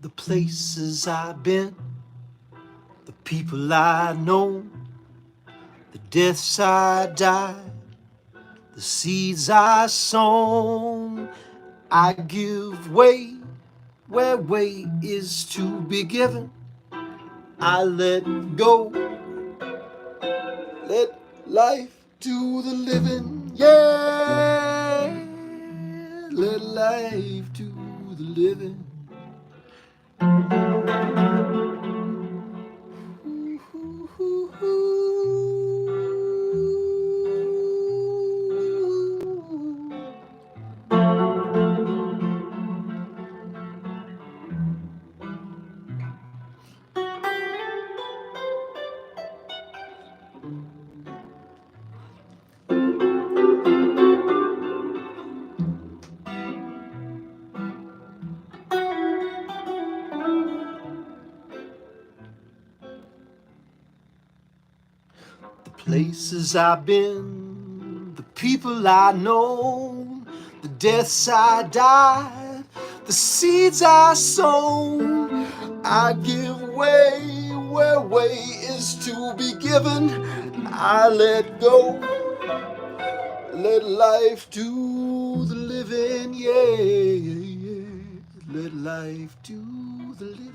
The places I've been, the people I know, the deaths I died, the seeds I sown. I give way where way is to be given. I let go, let life do the living, yeah, let life do the living. The places I've been, the people I know, the deaths I died, the seeds I sown. I give way where way is to be given. I let go, let life do the living, yeah, let life do the living.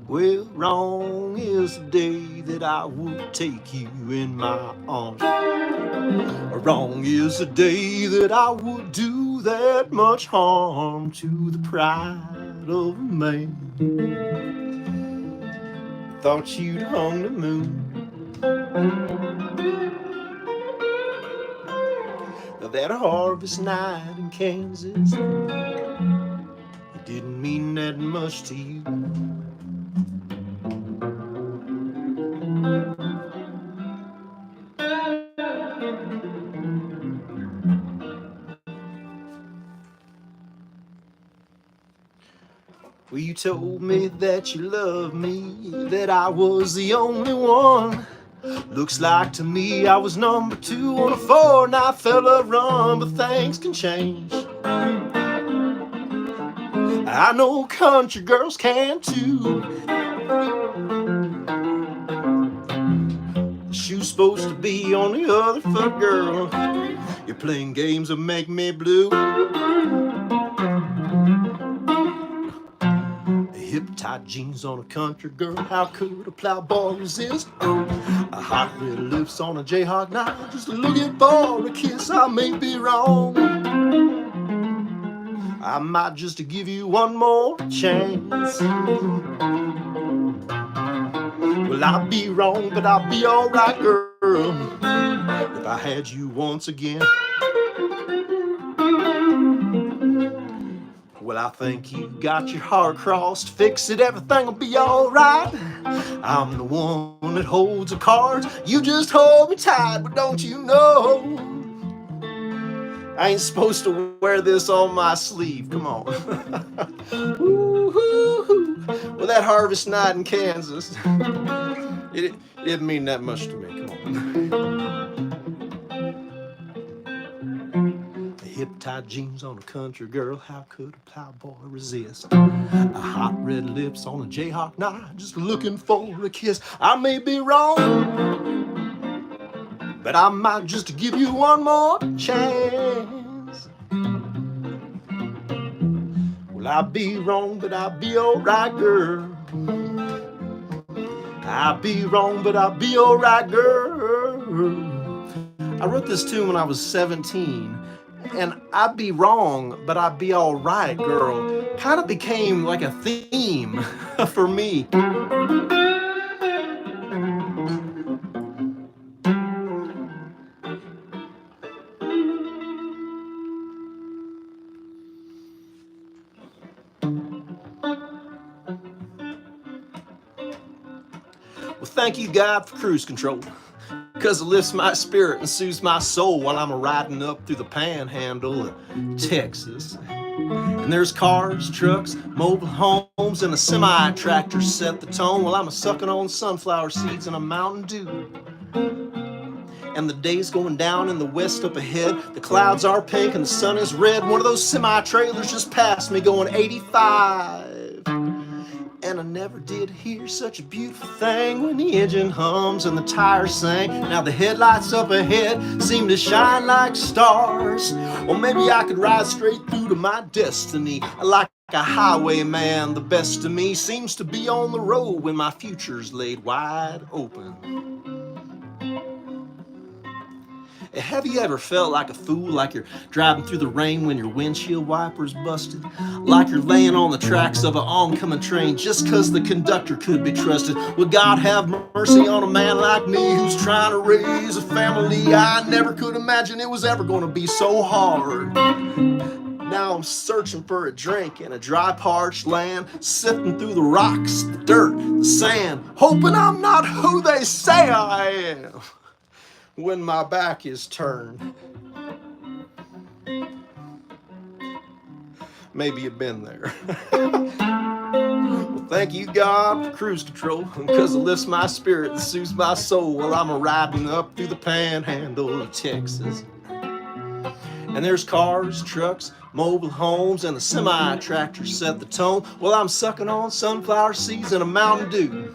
Well, wrong is the day that I would take you in my arms. Wrong is the day that I would do that much harm to the pride of a man. Thought you'd hung the moon. That harvest night in Kansas, it didn't mean that much to you. Well, you told me that you loved me, that I was the only one. Looks like to me I was number 2 on a 4, and I felt a run, but things can change. I know country girls can too. The shoe's supposed to be on the other foot, girl. You're playing games that make me blue. Hip-tight jeans on a country girl, how could a plowboy resist? A hot red lips on a Jayhawk night, just looking for a kiss. I may be wrong, I might just give you one more chance. Well, I'll be wrong, but I'll be alright, girl, if I had you once again. Well, I think you got your heart crossed. Fix it, everything will be alright. I'm the one that holds the cards. You just hold me tight, but don't you know I ain't supposed to wear this on my sleeve. Come on. Well, that harvest night in Kansas, it didn't mean that much to me. Come on. Hip-tight jeans on a country girl, how could a plowboy resist? A hot red lips on a Jayhawk night, just looking for a kiss. I may be wrong, but I might just give you one more chance. Well, I'll be wrong, but I'll be alright, girl. I'll be wrong, but I'll be alright, girl. I wrote this tune when I was 17. And I'd be wrong, but I'd be alright, girl, kind of became like a theme for me. Well, thank you, God, for cruise control, because it lifts my spirit and soothes my soul while I'm riding up through the panhandle of Texas. And there's cars, trucks, mobile homes, and a semi-tractor set the tone while I'm a-sucking on sunflower seeds and a Mountain Dew. And the day's going down in the west up ahead. The clouds are pink and the sun is red. One of those semi-trailers just passed me going 85. And I never did hear such a beautiful thing when the engine hums and the tires sing. Now the headlights up ahead seem to shine like stars. Or maybe I could ride straight through to my destiny. Like a highwayman, the best of me seems to be on the road when my future's laid wide open. Have you ever felt like a fool, like you're driving through the rain when your windshield wiper's busted? Like you're laying on the tracks of an oncoming train just cause the conductor could be trusted? Would God have mercy on a man like me who's trying to raise a family? I never could imagine it was ever gonna be so hard. Now I'm searching for a drink in a dry, parched land, sifting through the rocks, the dirt, the sand, hoping I'm not who they say I am when my back is turned. Maybe you've been there. Well, thank you, God, for cruise control, because it lifts my spirit and soothes my soul while I'm riding up through the panhandle of Texas. And there's cars, trucks, mobile homes, and a semi-tractor set the tone while I'm sucking on sunflower seeds and a Mountain Dew.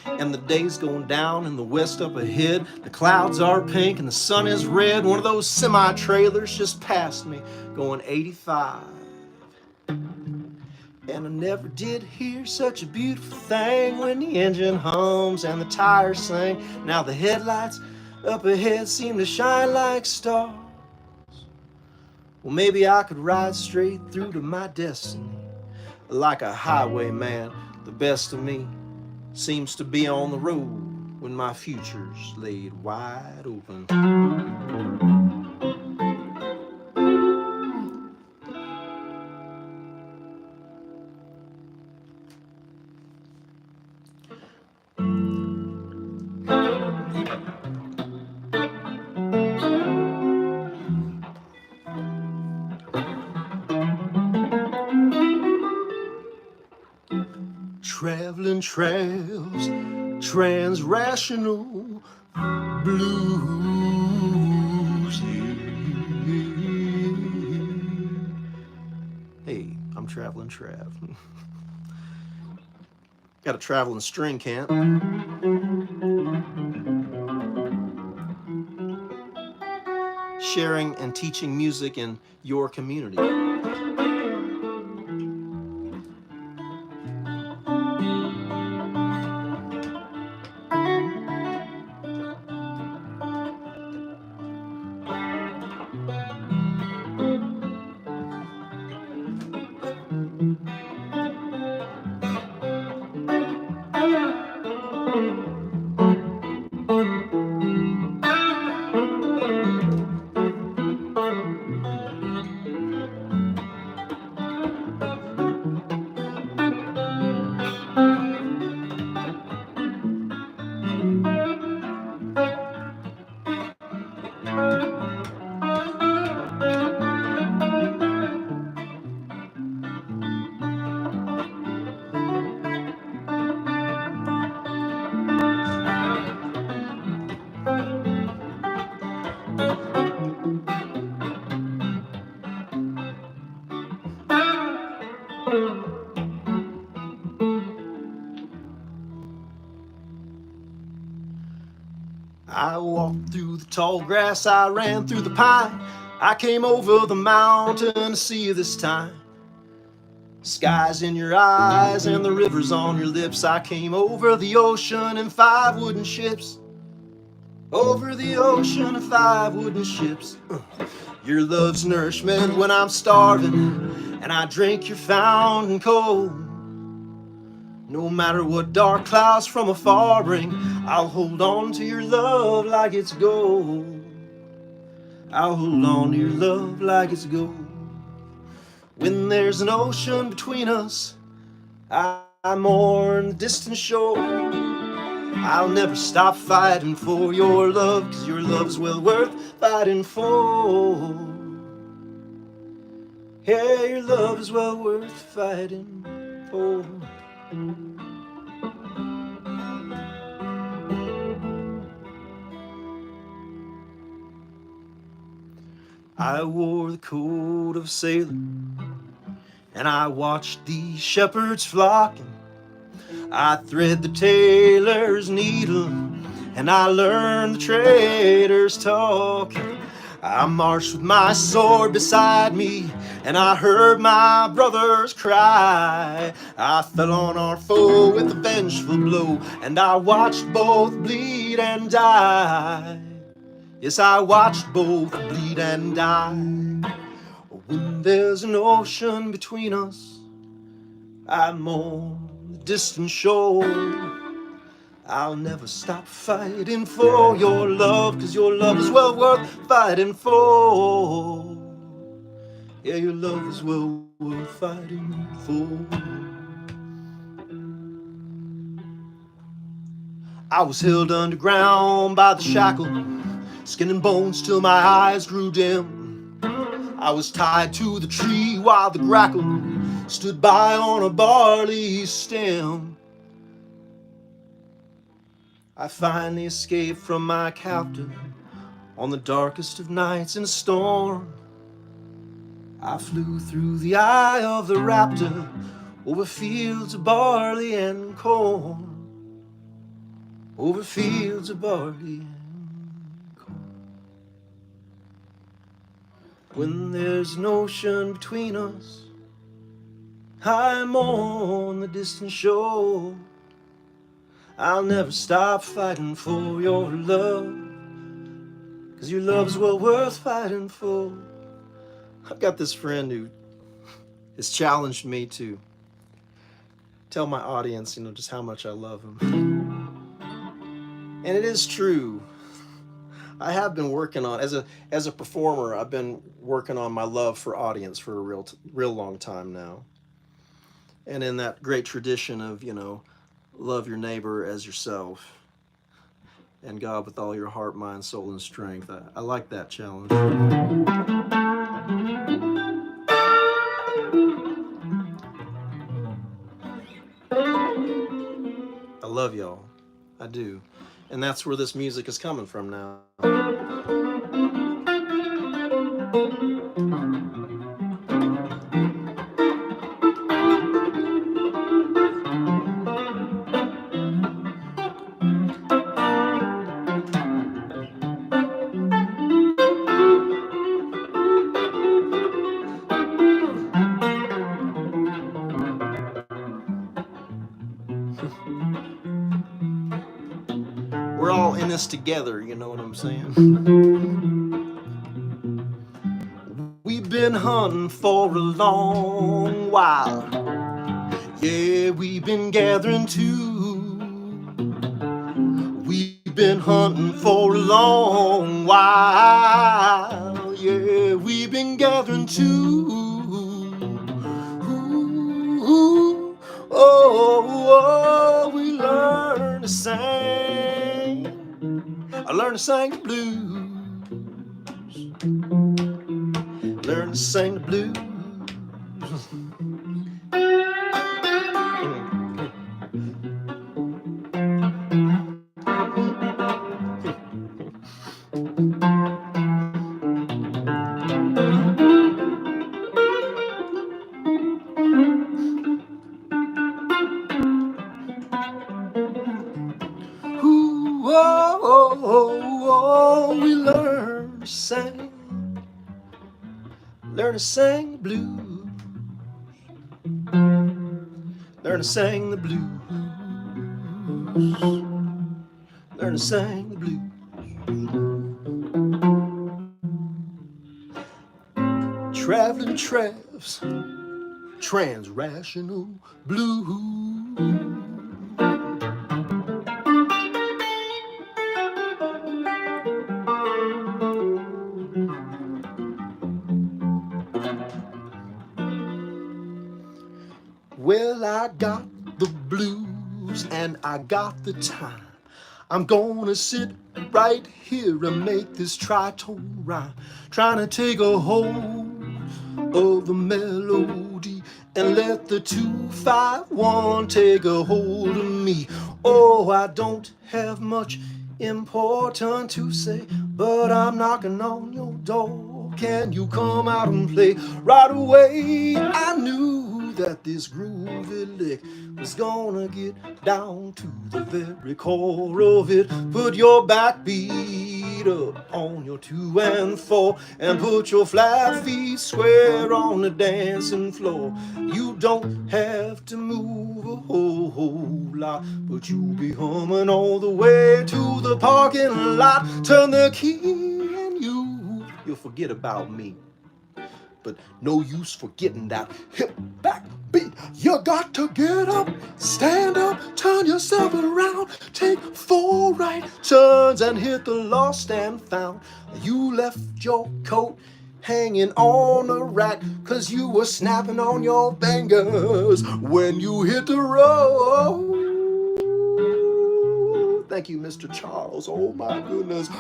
And the day's going down in the west up ahead. The clouds are pink and the sun is red. One of those semi-trailers just passed me going 85. And I never did hear such a beautiful thing when the engine hums and the tires sing. Now the headlights up ahead seem to shine like stars. Well, maybe I could ride straight through to my destiny. Like a highwayman, the best of me seems to be on the road when my future's laid wide open. Traveling travels, transrational blues. Hey, I'm Traveling Trav. Got a traveling string camp. Sharing and teaching music in your community. I walked through the tall grass, I ran through the pine. I came over the mountain to see you this time. Skies in your eyes and the rivers on your lips. I came over the ocean in 5 wooden ships. Over the ocean in 5 wooden ships. Your love's nourishment when I'm starving, and I drink your fountain cold. No matter what dark clouds from afar bring, I'll hold on to your love like it's gold. I'll hold on to your love like it's gold. When there's an ocean between us, I mourn the distant shore. I'll never stop fighting for your love, 'cause your love's well worth fighting for. Yeah, your love is well worth fighting for. I wore the coat of a sailor, and I watched the shepherds flocking. I thread the tailor's needle, and I learned the trader's talk. I marched with my sword beside me, and I heard my brothers cry. I fell on our foe with a vengeful blow, and I watched both bleed and die. Yes, I watched both bleed and die. When there's an ocean between us, I'm on the distant shore. I'll never stop fighting for your love, 'cause your love is well worth fighting for. Yeah, your love is well worth fighting for. I was held underground by the shackle, skin and bones till my eyes grew dim. I was tied to the tree while the grackle stood by on a barley stem. I finally escaped from my captor on the darkest of nights in a storm. I flew through the eye of the raptor over fields of barley and corn. Over fields of barley and corn. When there's an ocean between us, I'm on the distant shore. I'll never stop fighting for your love, 'cause your love's well worth fighting for. I've got this friend who has challenged me to tell my audience, just how much I love him. And it is true. I have been working on, as a performer, I've been working on my love for audience for a real long time now. And in that great tradition of, love your neighbor as yourself, and God with all your heart, mind, soul, and strength. I like that challenge. love y'all. I do. And that's where this music is coming from now. We're all in this together, you know what I'm saying? We've been hunting for a long while. Yeah, we've been gathering too. We've been hunting for a long while. Yeah, we've been gathering too. Ooh, oh, we learn to sing. I learned to sing the blues. Learn to sing the blues. Ooh, oh, we learn to sing. Learn to sing the blues. Learn to sing the blues. Learn to sing the blues. Traveling Trav's Trans-Rational Blues. Well, I got the blues and I got the time. I'm gonna sit right here and make this tritone rhyme. Trying to take a hold of the melody and let the 2-5-1 take a hold of me. Oh, I don't have much important to say, but I'm knocking on your door. Can you come out and play right away? I knew that this groovy lick was gonna get down to the very core of it. Put your backbeat up on your 2 and 4 and put your flat feet square on the dancing floor. You don't have to move a whole lot, but you'll be humming all the way to the parking lot. Turn the key and you'll forget about me. But no use forgetting that hip back beat. You got to get up, stand up, turn yourself around, take 4 right turns and hit the lost and found. You left your coat hanging on a rack 'cause you were snapping on your fingers when you hit the road. Thank you, Mr. Charles. Oh my goodness.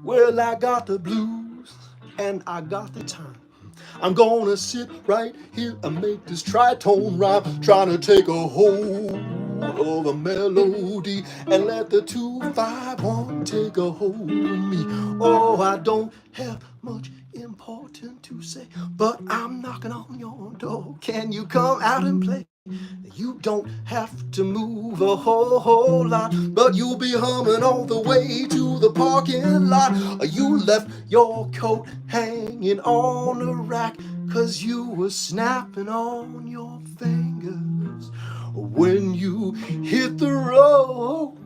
Well, I got the blues and I got the time. I'm gonna sit right here and make this tritone rhyme, trying to take a hold of a melody and let the 2-5-1 take a hold of me. Oh, I don't have much important to say, but I'm knocking on your door. Can you come out and play? You don't have to move a whole lot, but you'll be humming all the way to the parking lot. You left your coat hanging on a rack 'cause you were snapping on your fingers when you hit the road.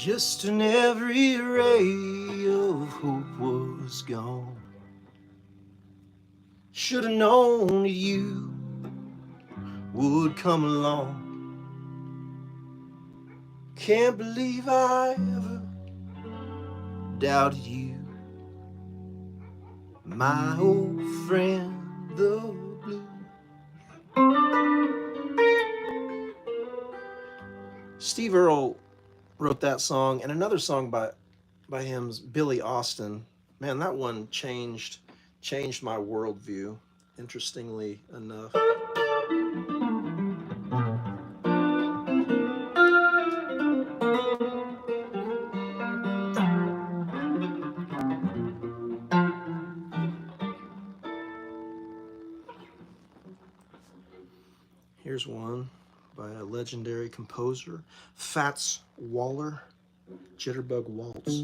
just when every ray of hope was gone. Should have known that you would come along. Can't believe I ever doubted you, my old friend, the blues. Steve Earle wrote that song, and another song by him's Billy Austin. Man, that one changed my worldview, interestingly enough. Here's one by a legendary composer, Fats Waller, Jitterbug Waltz.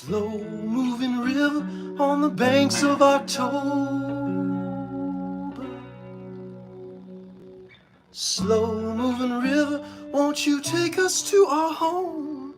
Slow moving river on the banks of October. Slow moving river, won't you take us to our home?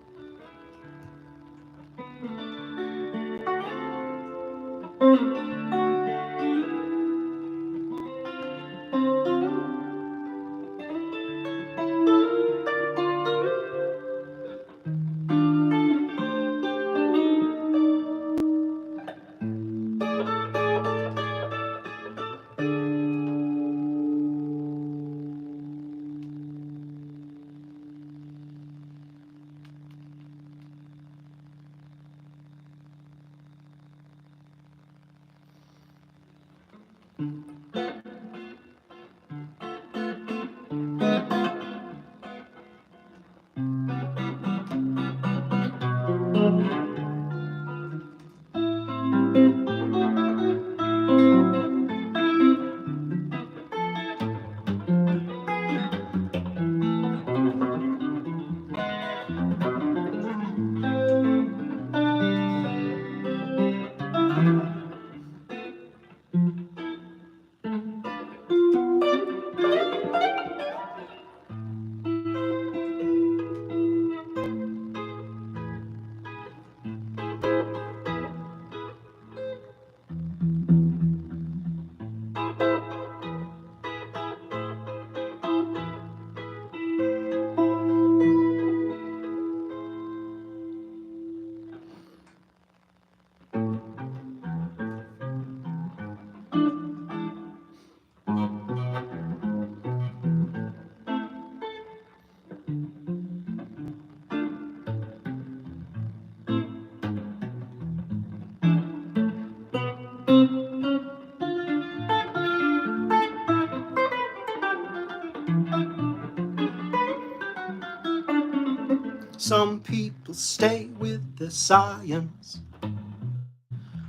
Some people stay with their science,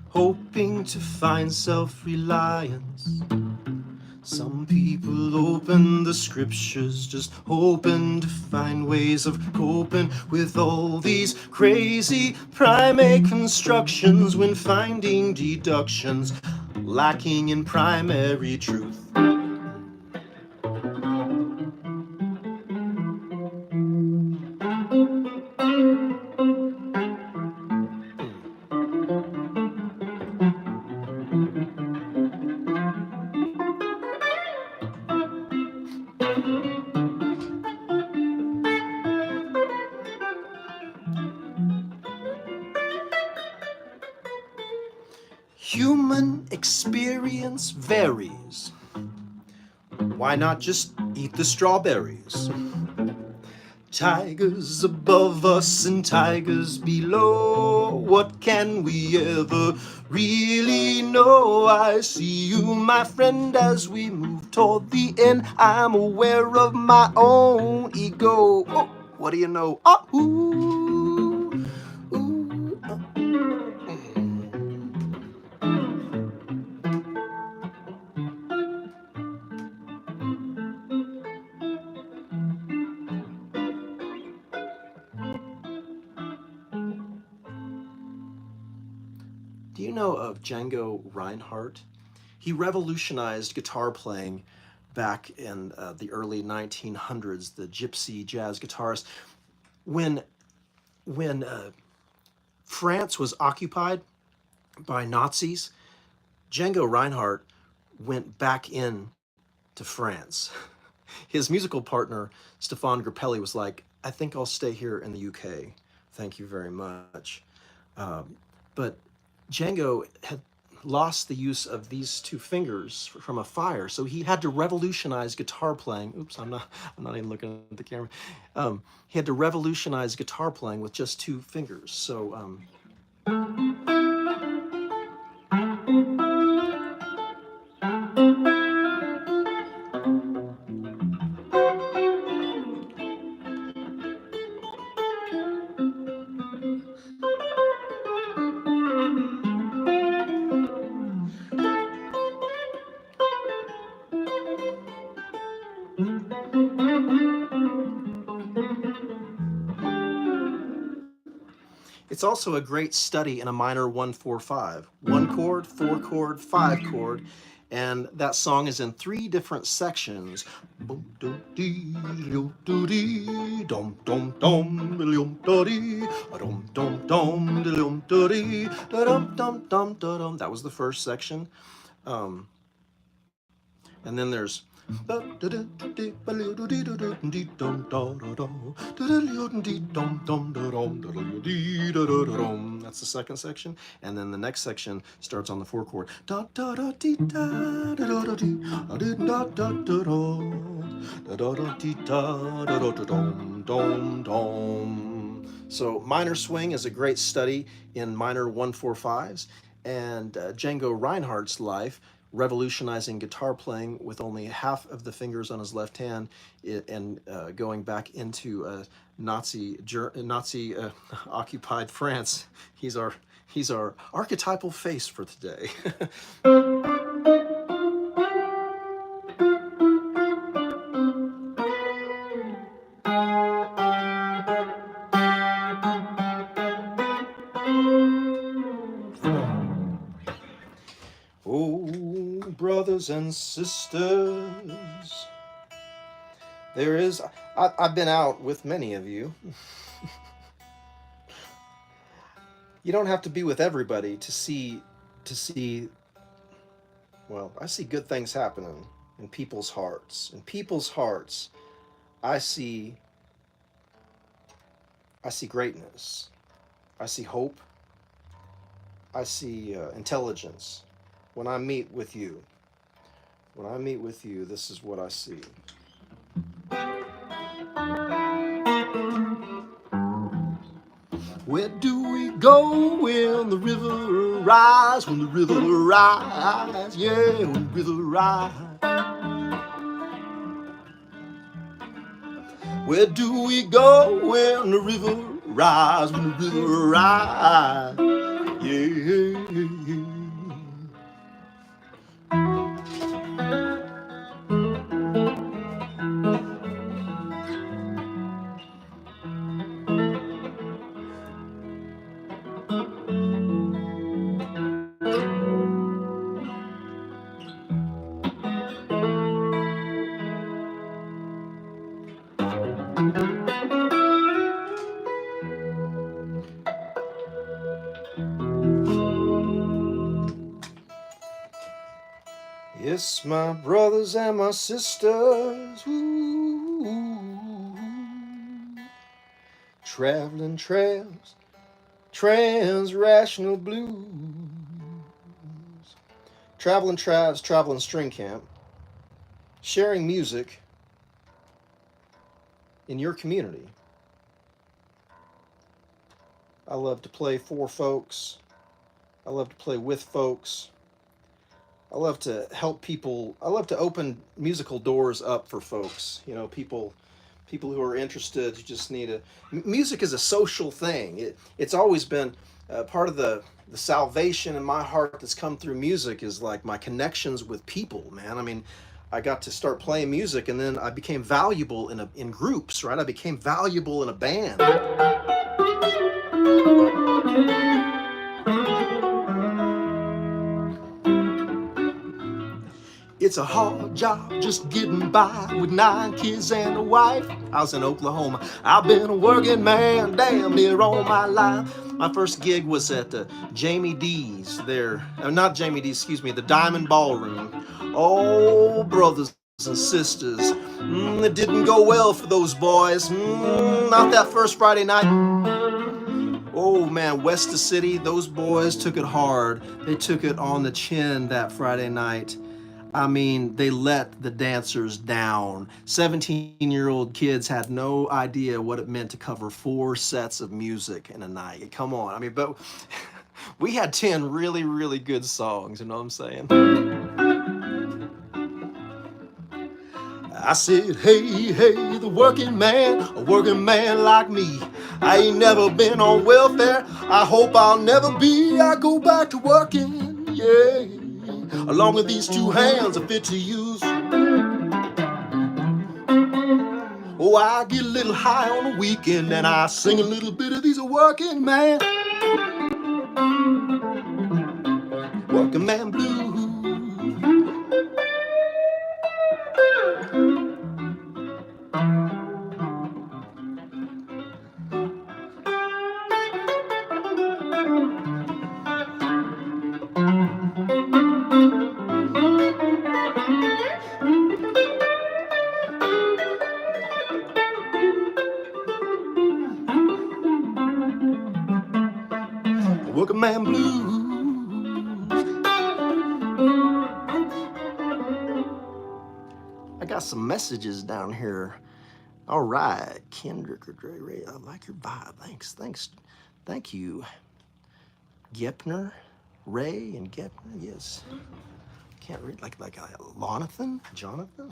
hoping to find self-reliance. Some people open the scriptures, just hoping to find ways of coping with all these crazy primate constructions, when finding deductions lacking in primary truth. Human experience varies. Why not just eat the strawberries? Tigers above us and tigers below, what can we ever really know? I see you, my friend, as we move toward the end. I'm aware of my own ego. Oh, what do you know? Oh, ooh, ooh, Do you know of Django Reinhardt? He revolutionized guitar playing back in the early 1900s, the gypsy jazz guitarist. When, when France was occupied by Nazis, Django Reinhardt went back in to France. His musical partner, Stefan Grappelli, was like, I think I'll stay here in the UK. Thank you very much. But Django had lost the use of these two fingers from a fire, so he had to revolutionize guitar playing. Oops, I'm not even looking at the camera. He had to revolutionize guitar playing with just two fingers. So It's also a great study in a minor 1-4-5. 1 chord, 4 chord, 5 chord. And that song is in 3 different sections. Dum dum dum dum dum dum. That was the first section. And then there's that's the second section. And then the next section starts on the 4 chord. So minor swing is a great study in minor 1-4-5s, and Django Reinhardt's life, revolutionizing guitar playing with only half of the fingers on his left hand, and going back into Nazi occupied France. He's our archetypal face for today. Oh, brothers and sisters, I've been out with many of you. You don't have to be with everybody to see, well, I see good things happening in people's hearts. In people's hearts, I see greatness. I see hope. I see intelligence. When I meet with you, this is what I see. Where do we go when the river rise? When the river rise, yeah, when the river rise. Where do we go when the river rise? When the river rise, yeah. Yes, my brothers and my sisters, ooh, traveling travs, trans-rational blues. Traveling Trav's Traveling String Camp, sharing music in your community. I love to play for folks. I love to play with folks. I love to help people. I love to open musical doors up for folks. You know, people who are interested, who just need a... Music is a social thing. It's always been part of the salvation in my heart that's come through music is like my connections with people, man. I mean, I got to start playing music, and then I became valuable in groups, right? I became valuable in a band. It's a hard job just getting by with 9 kids and a wife. I was in Oklahoma. I've been a working man damn near all my life. My first gig was at Jamie D's there. Not Jamie D's, excuse me, the Diamond Ballroom. Oh, brothers and sisters, it didn't go well for those boys. Not that first Friday night. Oh man, West of City, those boys took it hard. They took it on the chin that Friday night. I mean, they let the dancers down. 17-year-old kids had no idea what it meant to cover 4 sets of music in a night. Come on. I mean, but we had 10 really, really good songs, you know what I'm saying? I said, hey, hey, the working man, a working man like me. I ain't never been on welfare. I hope I'll never be. I go back to working, yeah. Along with these 2 hands are fit to use. Oh, I get a little high on the weekend and I sing a little bit of these a working man. Working man blues. Working man blues. I got some messages down here. All right, Kendrick or Dre Ray, I like your vibe. Thanks. Thank you. Gepner, Ray and Gepner, yes. Can't read, like Lonathan, Jonathan?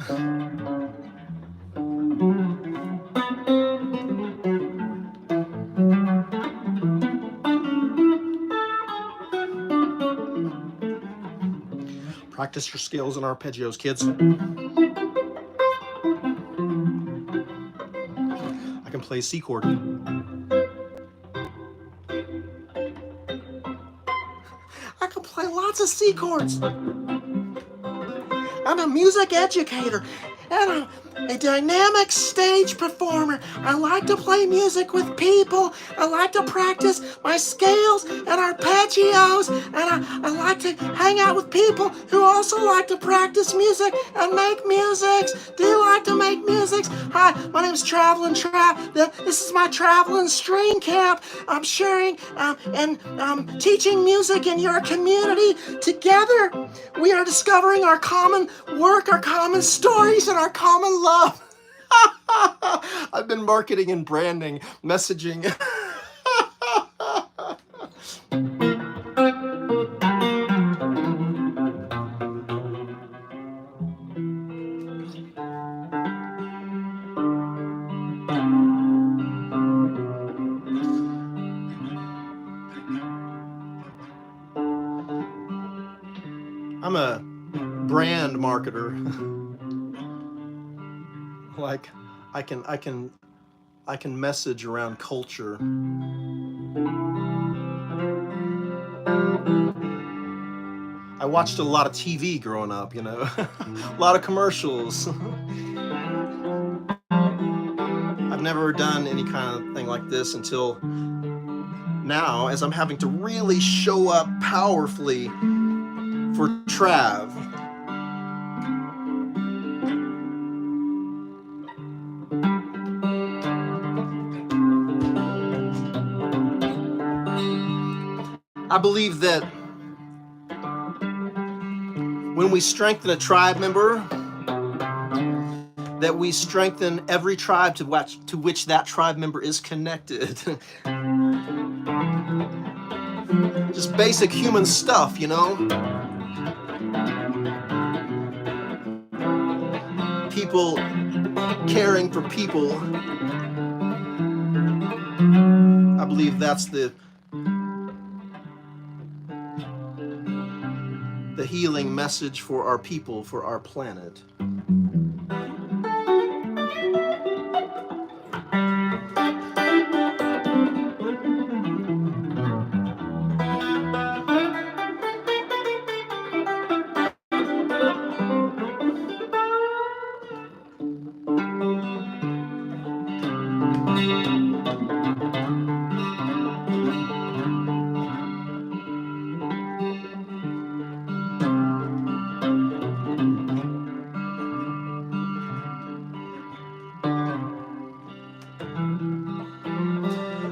Practice your skills and arpeggios, kids. I can play C chord. I can play lots of C chords. I'm a music educator and a dynamic stage performer. I like to play music with people. I like to practice my scales and arpeggios. And I like to hang out with people who also like to practice music and make musics. Do you like to make musics? Hi, my name's TravelinTrav. This is my traveling string camp. I'm sharing and teaching music in your community. Together, we are discovering our common work, our common stories, and our common love. I've been marketing and branding, messaging. I'm a brand marketer. Like I can message around culture. I watched a lot of TV growing up, you know, a lot of commercials. I've never done any kind of thing like this until now, as I'm having to really show up powerfully for Trav. I believe that when we strengthen a tribe member, that we strengthen every tribe to which that tribe member is connected. Just basic human stuff, you know? People caring for people. I believe that's the healing message for our people, for our planet.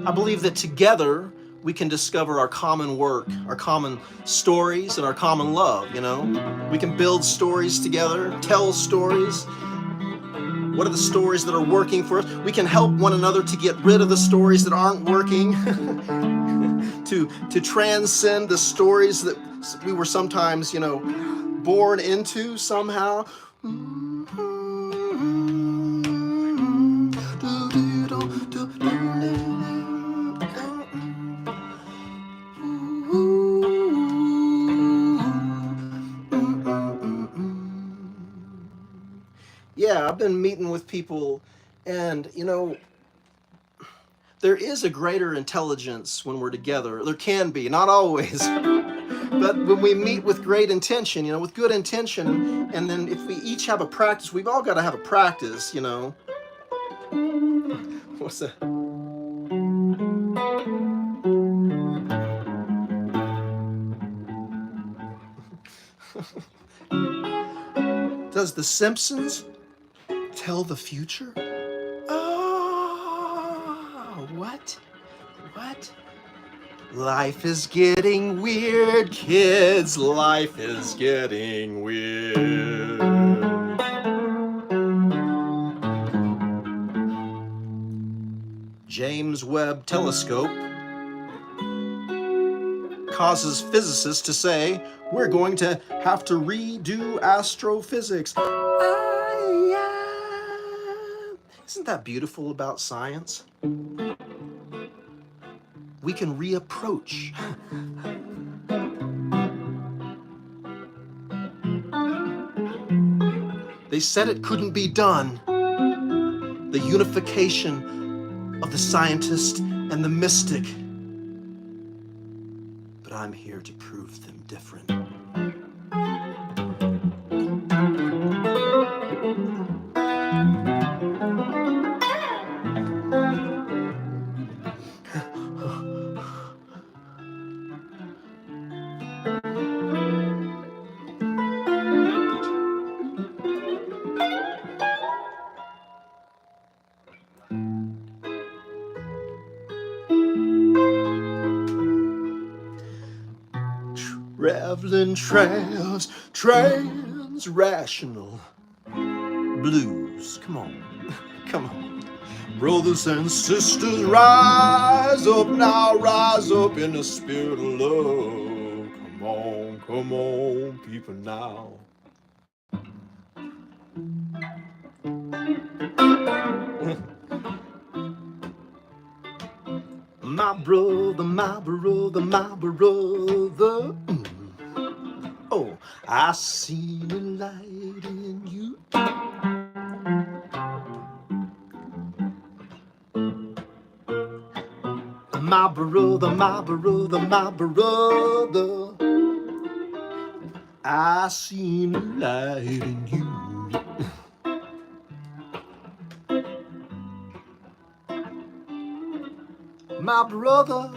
I believe that together we can discover our common work, our common stories, and our common love, you know? We can build stories together, tell stories. What are the stories that are working for us? We can help one another to get rid of the stories that aren't working, to transcend the stories that we were sometimes, you know, born into somehow. Yeah, I've been meeting with people, and you know, there is a greater intelligence when we're together. There can be, not always. But when we meet with great intention, you know, with good intention, and then if we each have a practice, we've all got to have a practice, you know. What's that? Does The Simpsons tell the future? Oh, what? What? Life is getting weird, kids. Life is getting weird. James Webb Telescope causes physicists to say, we're going to have to redo astrophysics. Isn't that beautiful about science? We can reapproach. They said it couldn't be done. The unification of the scientist and the mystic. But I'm here to prove them different. TravelinTrav's trans-rational blues. Come on, come on. Brothers and sisters, rise up now, rise up in the spirit of love. Come on, people now. My brother, my brother, my brother. Oh, I seen a light in you. My brother, my brother, my brother. I seen a light in you. My brother,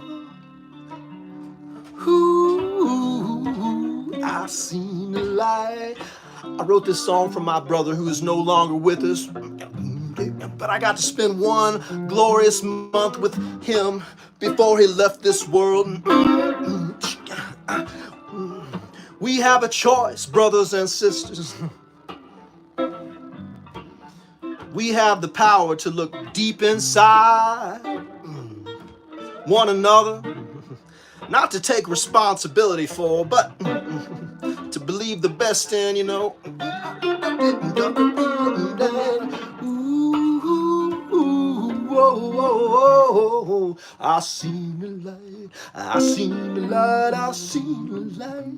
ooh, I seen a light. I wrote this song for my brother who is no longer with us, but I got to spend one glorious month with him before he left this world. We have a choice, brothers and sisters. We have the power to look deep inside one another, not to take responsibility for, but to believe the best in, you know. Ooh, I seen the light, I seen the light, I seen the light,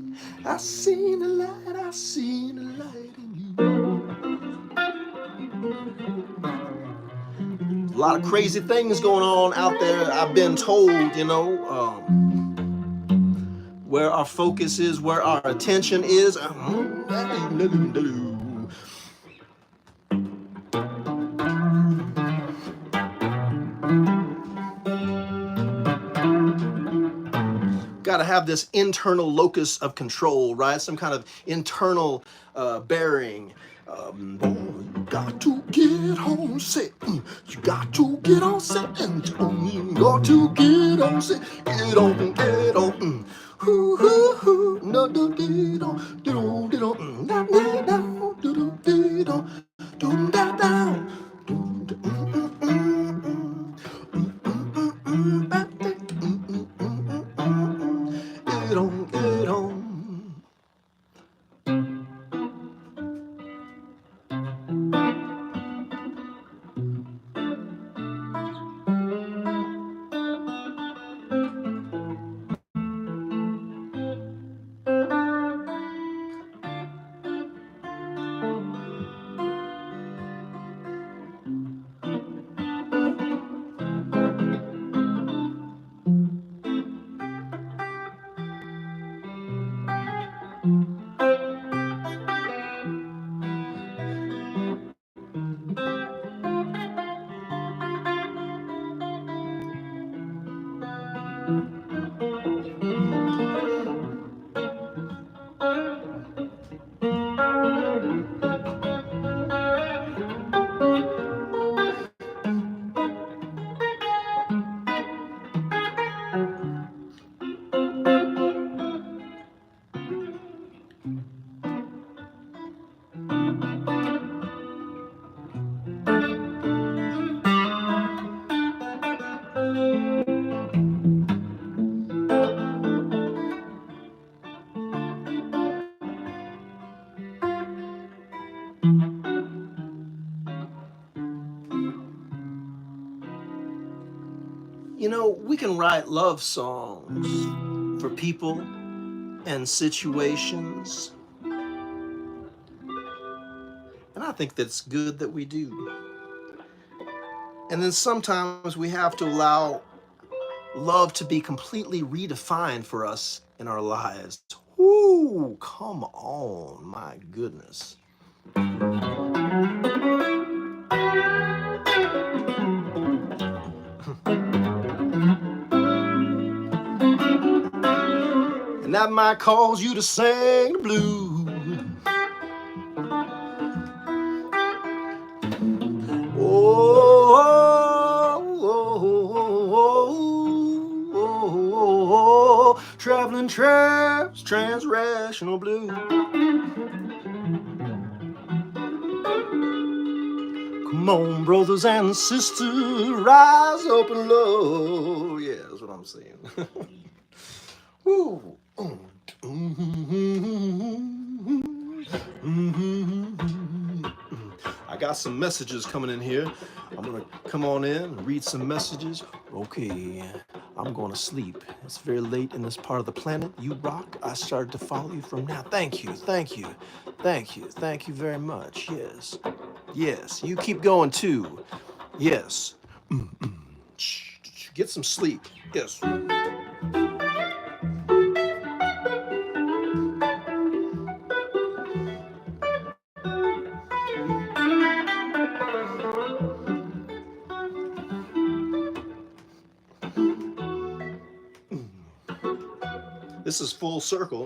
I seen the light, I seen the light in you. A lot of crazy things going on out there, I've been told, you know. Where our focus is, where our attention is. Got to have this internal locus of control, right? Some kind of internal bearing. You got to get on set. You got to get on set. You got to get on set. Get on, get on. No, do, do, do, do, do, do, da, da, da, do, do, do, do, do, da, da, do, do, get on, get on. You know, we can write love songs for people and situations, and I think that's good that we do. And then sometimes we have to allow love to be completely redefined for us in our lives. Whoo, come on, my goodness. And that might cause you to sing the blues. Traveling Trav's transrational blues. Come on, brothers and sisters, rise up and love. Yeah, that's what I'm saying. Woo. I got some messages coming in here. I'm gonna come on in and read some messages. Okay, I'm going to sleep. It's very late in this part of the planet. You rock. I started to follow you from now. Thank you, thank you, thank you, thank you very much. Yes, yes. You keep going too. Yes. Get some sleep. Yes. This is full circle.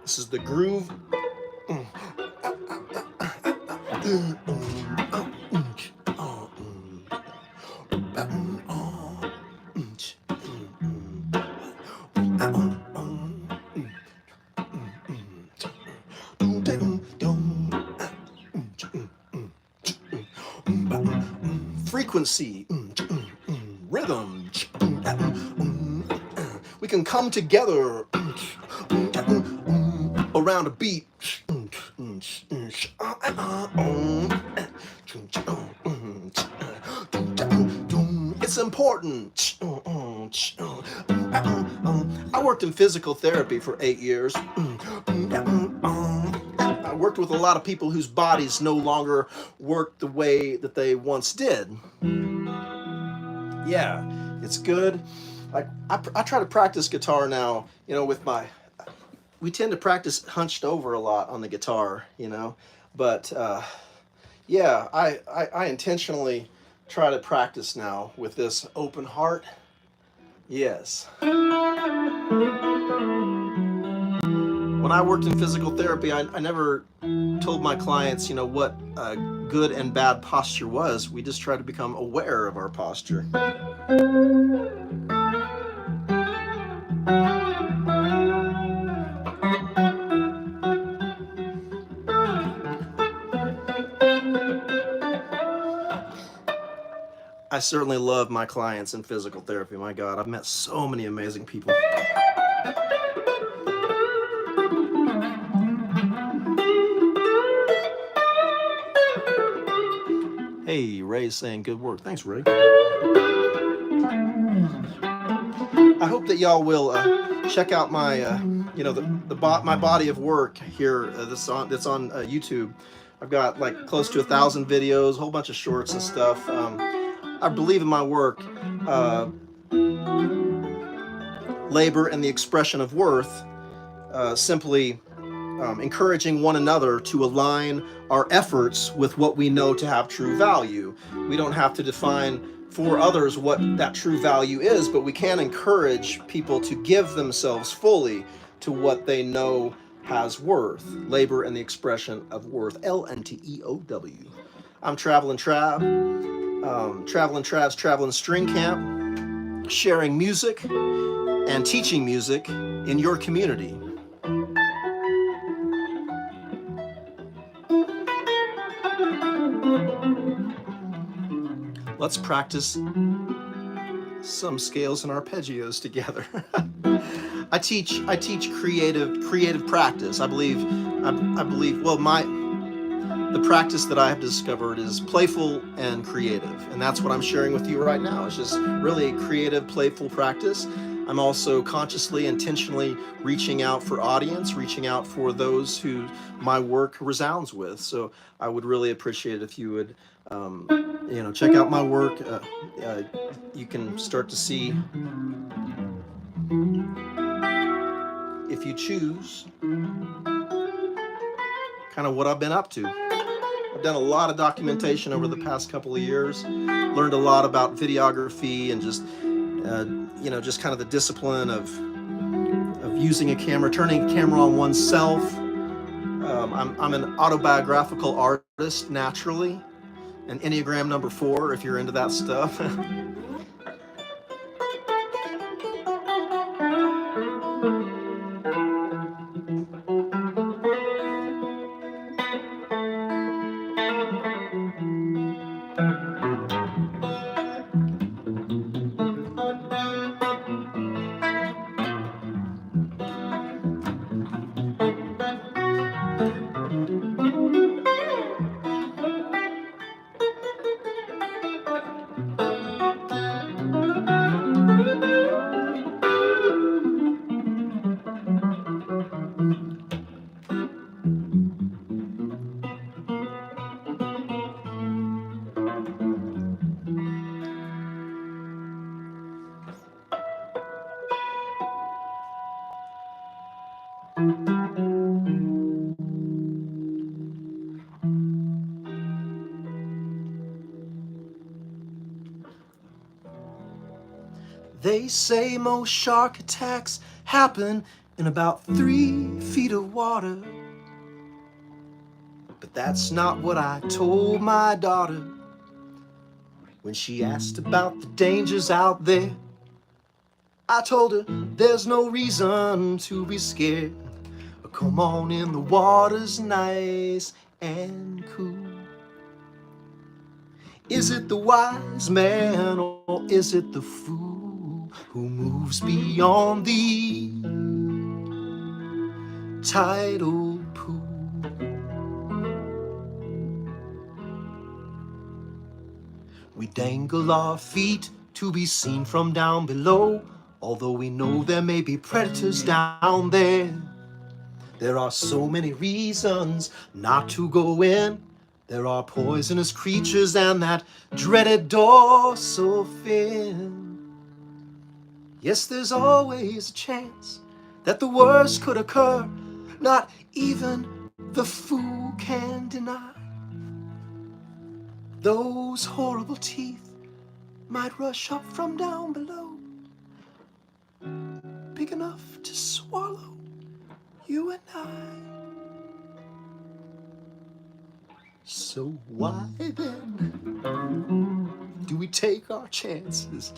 This is the groove. Frequency, rhythm. We can come together around a beat. It's important. I worked in physical therapy for 8 years. I worked with a lot of people whose bodies no longer work the way that they once did. Yeah, it's good. Like I try to practice guitar now, you know, with my, we tend to practice hunched over a lot on the guitar, you know, but yeah, I intentionally try to practice now with this open heart. Yes. When I worked in physical therapy, I never told my clients, you know, what good and bad posture was. We just try to become aware of our posture. I certainly love my clients in physical therapy. My God, I've met so many amazing people. Hey, Ray's saying good work. Thanks, Ray. I hope that y'all will check out my, you know, my body of work here. That's on YouTube. I've got like close to 1,000 videos, a whole bunch of shorts and stuff. I believe in my work. labor and the expression of worth, simply encouraging one another to align our efforts with what we know to have true value. We don't have to define for others what that true value is, but we can encourage people to give themselves fully to what they know has worth. Labor and the expression of worth. LNTEOW. I'm TravelinTrav. TravelinTrav's Traveling String Camp, sharing music and teaching music in your community. Let's practice some scales and arpeggios together. I teach creative practice. I believe well, the practice that I have discovered is playful and creative, and that's what I'm sharing with you right now. It's just really a creative, playful practice. I'm also consciously, intentionally reaching out for audience, reaching out for those who my work resounds with. So I would really appreciate it if you would check out my work. You can start to see, if you choose, kind of what I've been up to. I've done a lot of documentation over the past couple of years, learned a lot about videography and just kind of the discipline of using a camera, turning a camera on oneself. I'm an autobiographical artist naturally, an Enneagram number 4 if you're into that stuff. They say most shark attacks happen in about 3 feet of water. But that's not what I told my daughter when she asked about the dangers out there. I told her there's no reason to be scared. Come on in, the water's nice and cool. Is it the wise man or is it the fool who moves beyond the tidal pool? We dangle our feet to be seen from down below, although we know there may be predators down there. There are so many reasons not to go in. There are poisonous creatures and that dreaded dorsal fin. Yes, there's always a chance that the worst could occur. Not even the fool can deny. Those horrible teeth might rush up from down below, big enough to swallow you and I. So why then do we take our chances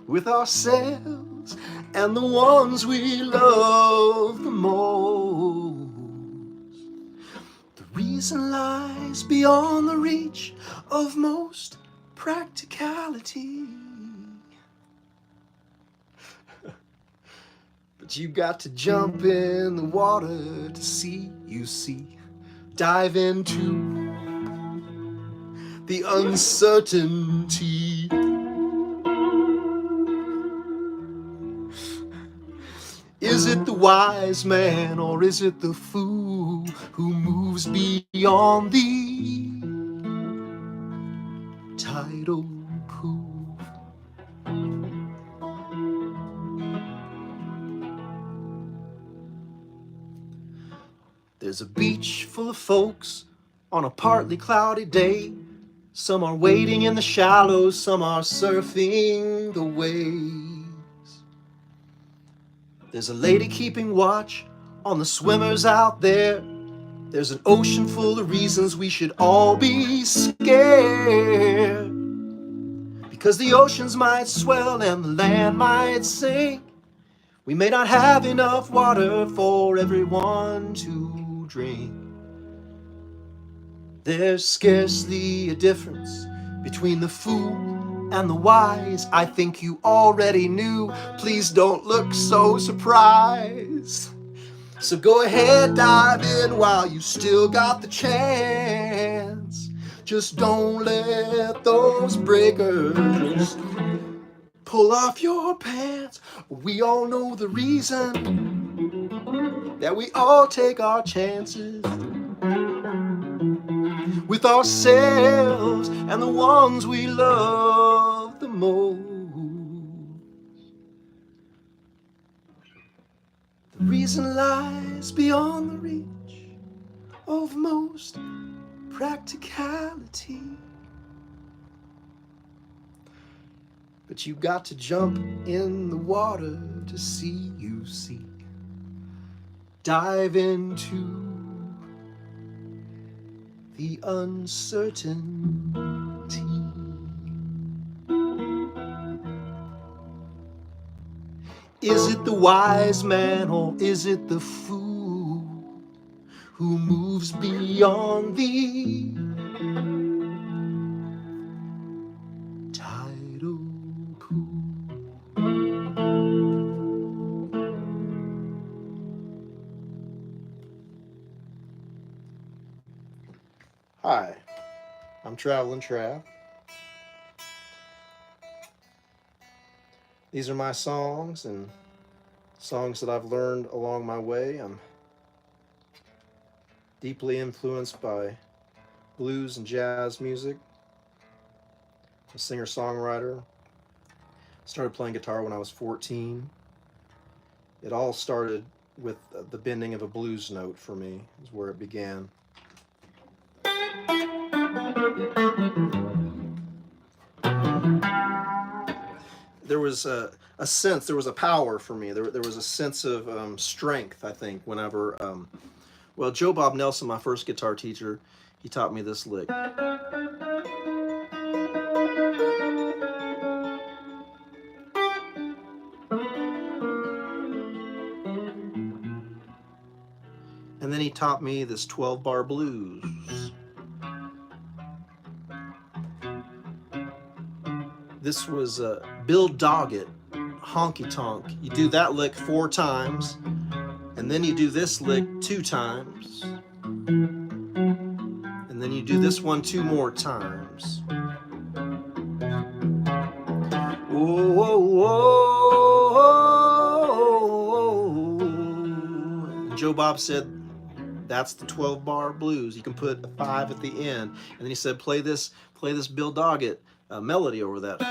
with ourselves and the ones we love the most? The reason lies beyond the reach of most practicality. But you got to jump in the water to see, you see. Dive into the uncertainty. Is it the wise man or is it the fool who moves beyond the tidal pool? There's a beach full of folks on a partly cloudy day. Some are wading in the shallows, some are surfing the waves. There's a lady keeping watch on the swimmers out there. There's an ocean full of reasons we should all be scared. Because the oceans might swell and the land might sink. We may not have enough water for everyone to drink. There's scarcely a difference between the fool and the wise. I think you already knew. Please don't look so surprised. So go ahead, dive in while you still got the chance. Just don't let those breakers pull off your pants. We all know the reason that we all take our chances with ourselves and the ones we love the most. The reason lies beyond the reach of most practicality. But you got to jump in the water to see you seek. Dive into the uncertainty. Is it the wise man or is it the fool who moves beyond the tidal pool? Hi, I'm TravelinTrav. These are my songs and songs that I've learned along my way. I'm deeply influenced by blues and jazz music. I'm a singer-songwriter. Started playing guitar when I was 14. It all started with the bending of a blues note for me, is where it began. There was a sense, there was a power for me. There was a sense of strength, I think, whenever, well, Joe Bob Nelson, my first guitar teacher, he taught me this lick. And then he taught me this 12-bar blues. This was Bill Doggett, Honky Tonk. You do that lick 4 times, and then you do this lick 2 times, and then you do this one 2 more times. Whoa, whoa, whoa. Joe Bob said, that's the 12-bar blues. You can put a 5 at the end. And then he said, play this Bill Doggett melody over that.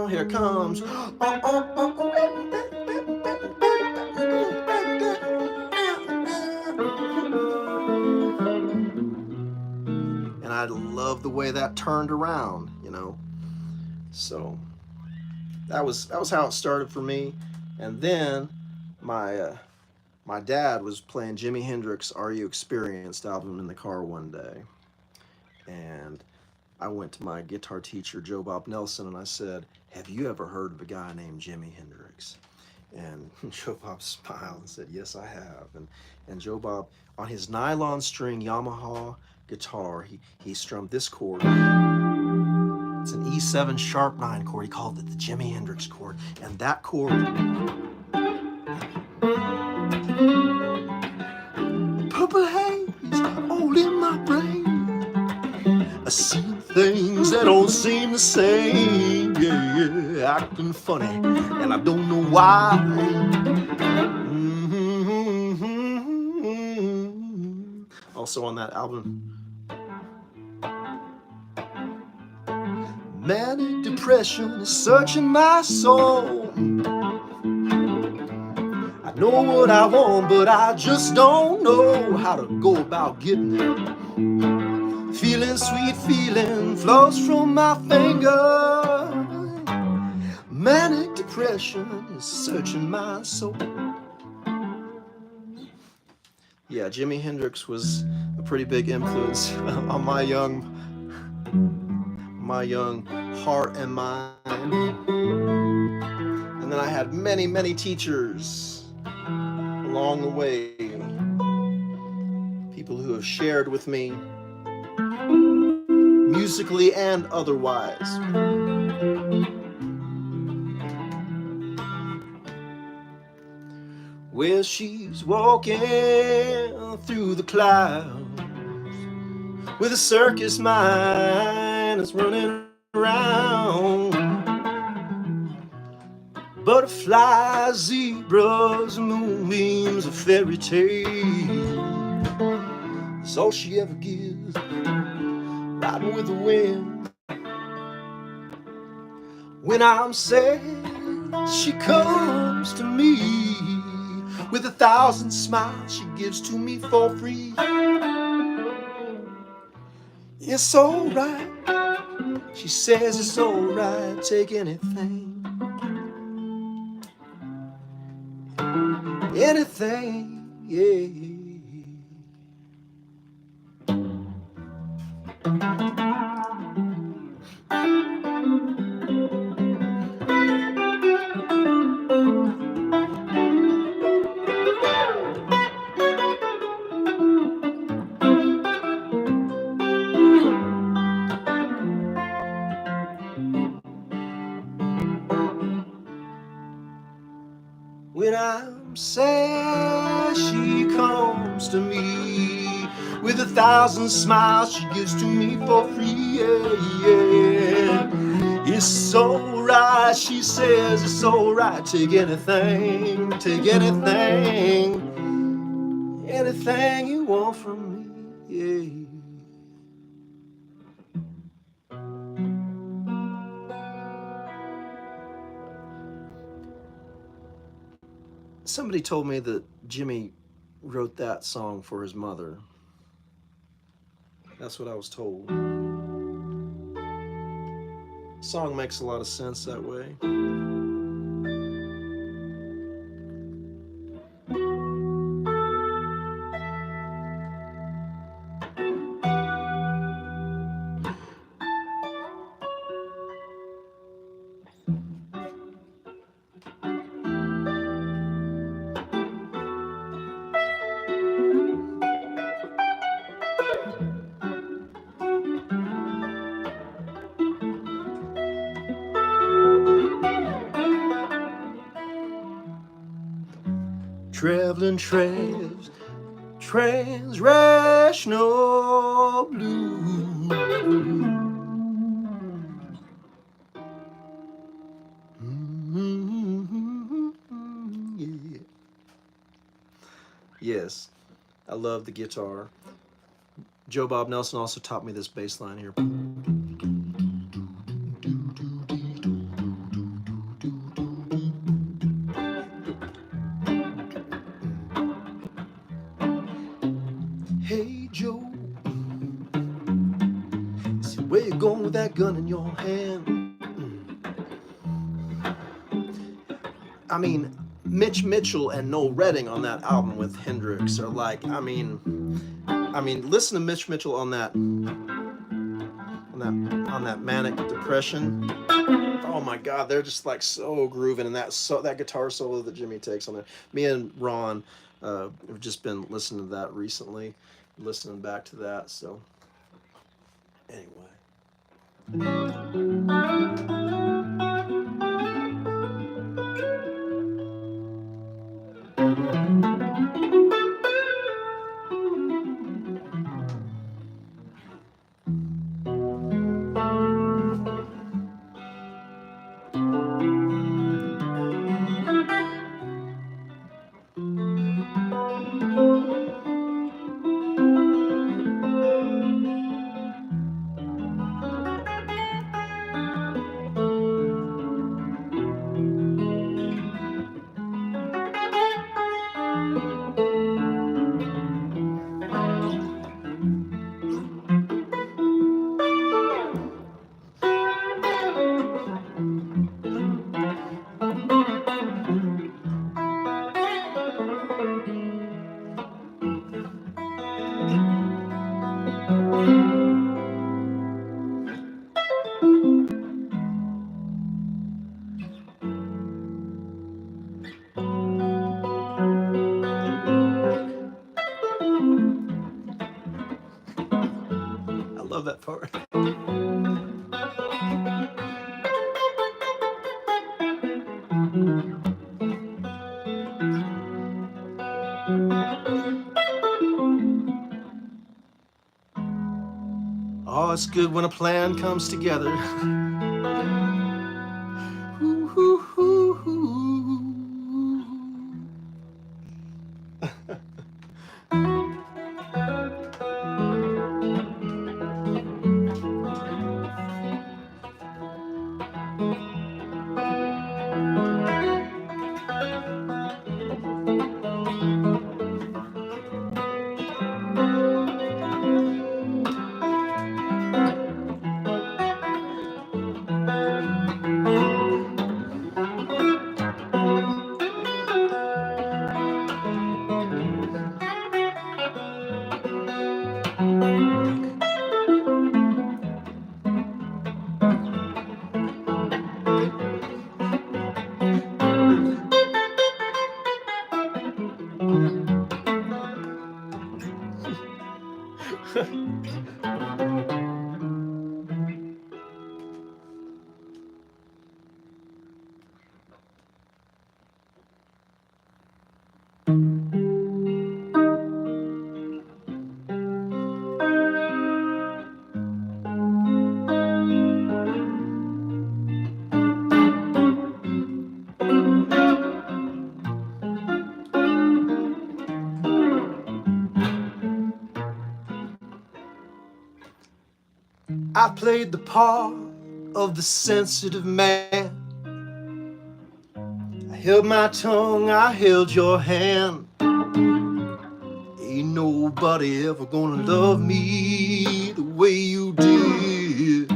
Here it comes. And I love the way that turned around, you know. So that was how it started for me. And then my dad was playing Jimi Hendrix Are You Experienced album in the car one day. And I went to my guitar teacher, Joe Bob Nelson, and I said, have you ever heard of a guy named Jimi Hendrix? And Joe Bob smiled and said, yes, I have. And Joe Bob, on his nylon string Yamaha guitar, he strummed this chord. It's an E7 sharp 9 chord. He called it the Jimi Hendrix chord. And that chord, purple haze all in my brain. I see things that don't seem the same. Yeah, acting funny, and I don't know why. also on that album. Manic depression is searching my soul. I know what I want, but I just don't know how to go about getting it. Feeling sweet, feeling flows from my finger. Manic depression is searching my soul. Yeah, Jimi Hendrix was a pretty big influence on my young heart and mind. And then I had many, many teachers along the way. People who have shared with me musically and otherwise. Well, she's walking through the clouds with a circus mind that's running around. Butterflies, zebras, moonbeams, a fairy tale. That's all she ever gives, riding with the wind. When I'm sad, she comes to me with 1,000 smiles she gives to me for free. It's alright, she says it's alright, take anything. Anything, yeah. When I'm sad, she comes to me with 1,000 smiles she gives to me for free. Yeah, yeah. It's alright, she says it's alright. Take anything, anything you want from me. Yeah. Somebody told me that Jimmy wrote that song for his mother. That's what I was told. The song makes a lot of sense that way. TravelinTrav's transrational blues. Yeah. Yes, I love the guitar. Joe Bob Nelson also taught me this bass line here. Hey Joe, see where you going with that gun in your hand? I mean, Mitch Mitchell and Noel Redding on that album with Hendrix are like, I mean, listen to Mitch Mitchell on that manic depression. Oh my God, they're just like so grooving, and that guitar solo that Jimmy takes on there. Me and Ron have just been listening to that recently, listening back to that. So anyway. part. Oh, it's good when a plan comes together. Ooh, ooh, ooh, ooh. I played the part of the sensitive man. I held my tongue, I held your hand. Ain't nobody ever gonna love me the way you did.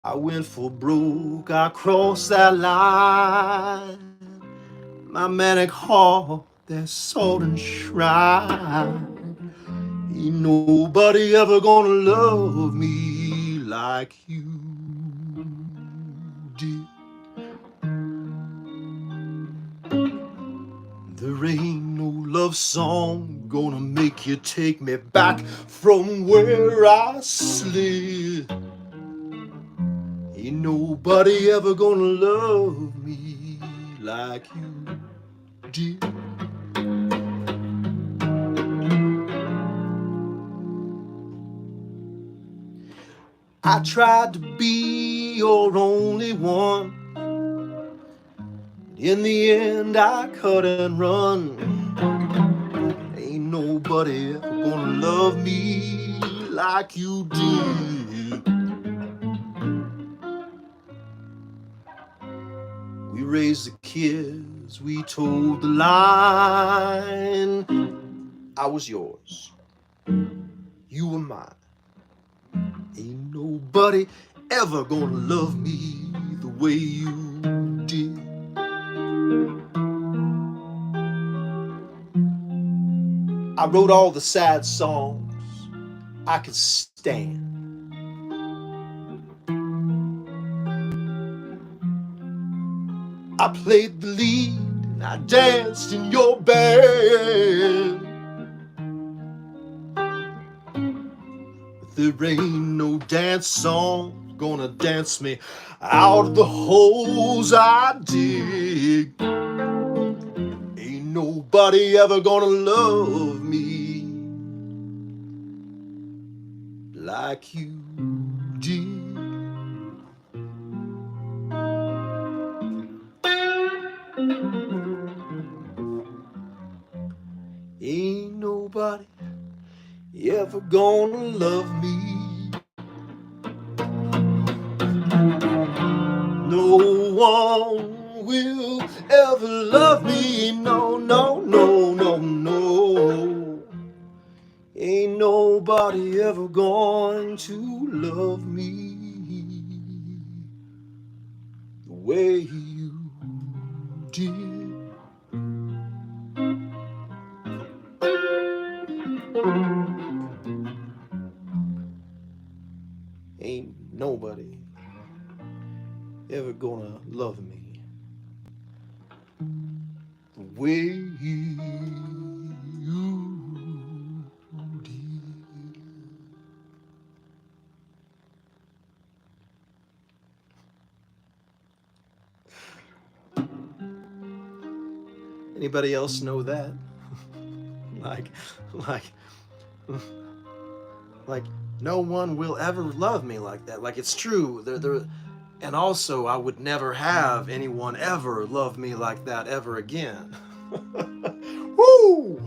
I went for broke, I crossed that line. My manic heart, that salt and shrine. Ain't nobody ever gonna love me like you did. There ain't no love song gonna make you take me back from where I slid. Ain't nobody ever gonna love me like you did. I tried to be your only one. In the end, I cut and run. Ain't nobody ever gonna love me like you did. We raised the kids, we told the line. I was yours, you were mine. Ain't nobody ever gonna love me the way you did. I wrote all the sad songs I could stand. I played the lead and I danced in your band. But there ain't no dance song gonna dance me out of the holes I dig. Ain't nobody ever gonna love me like you did. Ain't nobody ever gonna love me. No one will ever love me. No, no, no, no, no. Ain't nobody ever going to love me the way you did. Ain't nobody ever gonna love me the way you Anybody else know that? like, like, like, no one will ever love me like that. Like, it's true. And also, I would never have anyone ever love me like that ever again. Woo!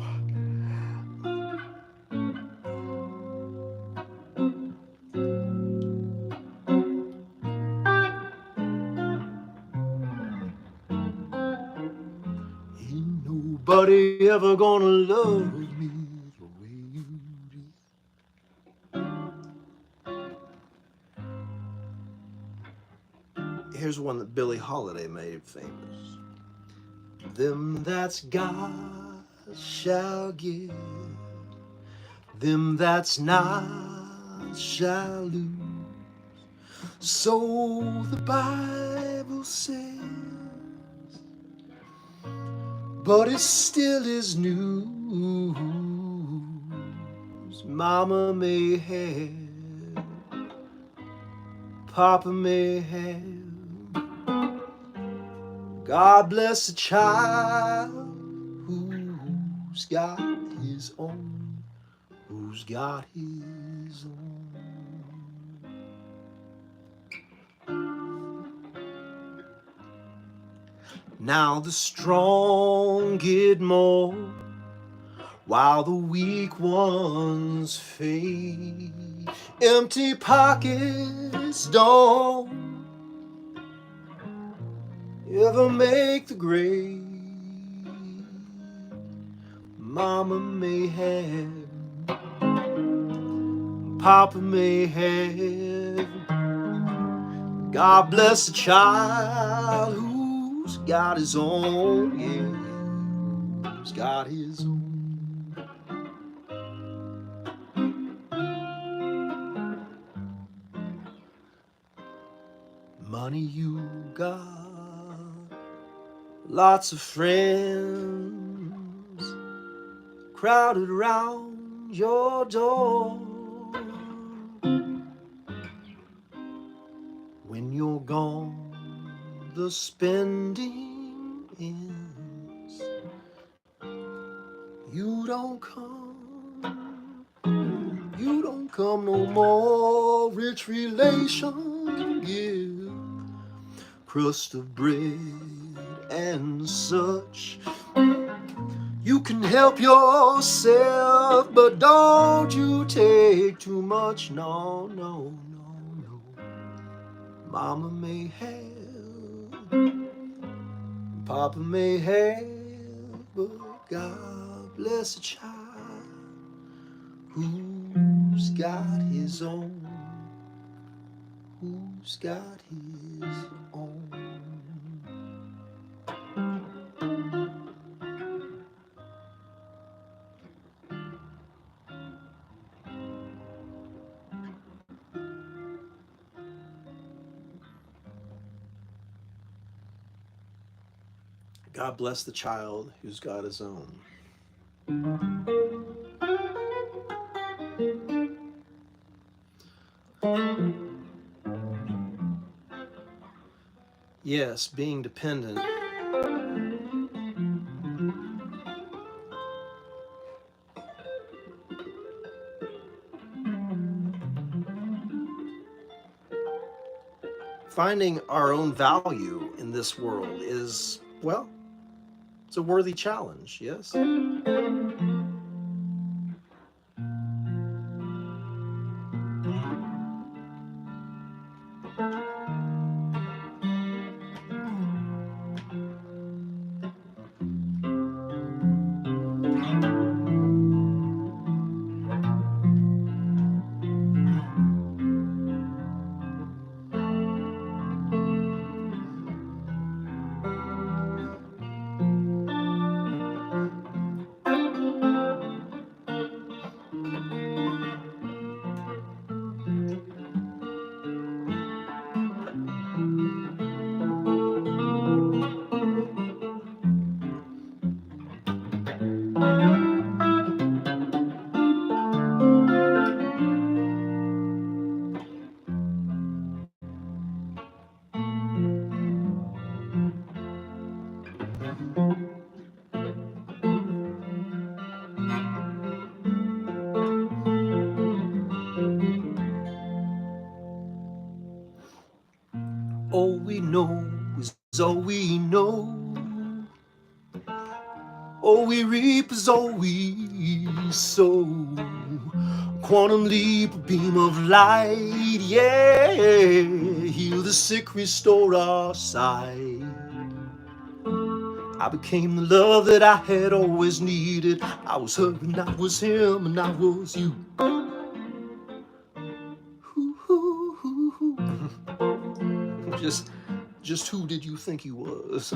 Ain't nobody ever gonna love me the way you do. Here's one that Billie Holiday made famous. Them that's got shall give, them that's not shall lose. So the Bible says, but it still is news. Mama may have, Papa may have. God bless a child who's got his own, who's got his own. Now the strong get more, while the weak ones fade. Empty pockets don't ever make the grade. Mama may have, Papa may have. God bless the child who's got his own, yeah, who's got his own. Money you got, lots of friends crowded around your door. When you're gone, the spending ends. You don't come no more. Rich relation give crust of bread and such. You can help yourself, but don't you take too much. No, no, no, no. Mama may have, Papa may have, but God bless a child who's got his own, who's got his own. God bless the child who's got his own. Yes, being dependent. Finding our own value in this world is, well, it's a worthy challenge, yes? all we know is all we know. All we reap is all we sow. Quantum leap, a beam of light, yeah. Heal the sick, restore our sight. I became the love that I had always needed. I was her and I was him and I was you. Just who did you think he was?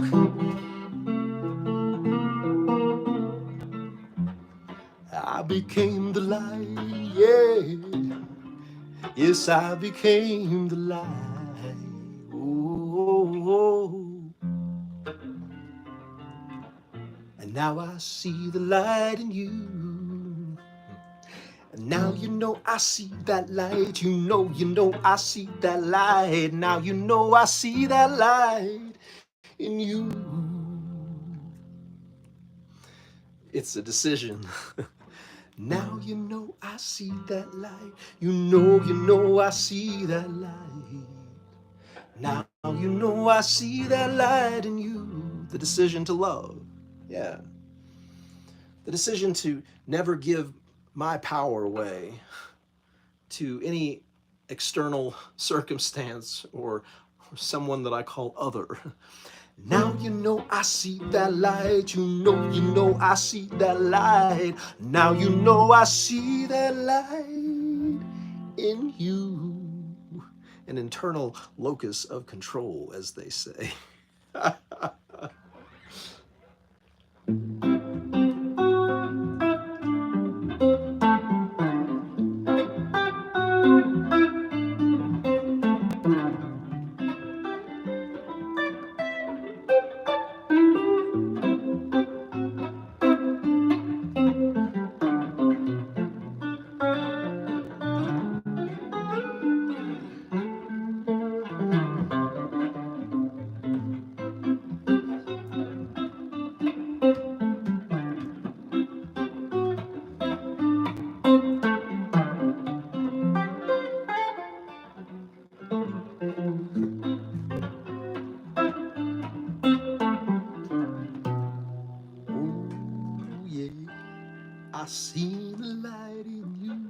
I became the light, yeah. Yes, I became the light. Oh, and now I see the light in you. And now you know I see that light. You know I see that light. Now you know I see that light in you. It's a decision. Now you know I see that light. You know I see that light. Now you know I see that light in you. The decision to love. Yeah. The decision to never give my power away to any external circumstance or someone that I call other. Now you know I see that light. You know I see that light. Now you know I see that light in you. An internal locus of control, as they say. Oh yeah, I see the light in you.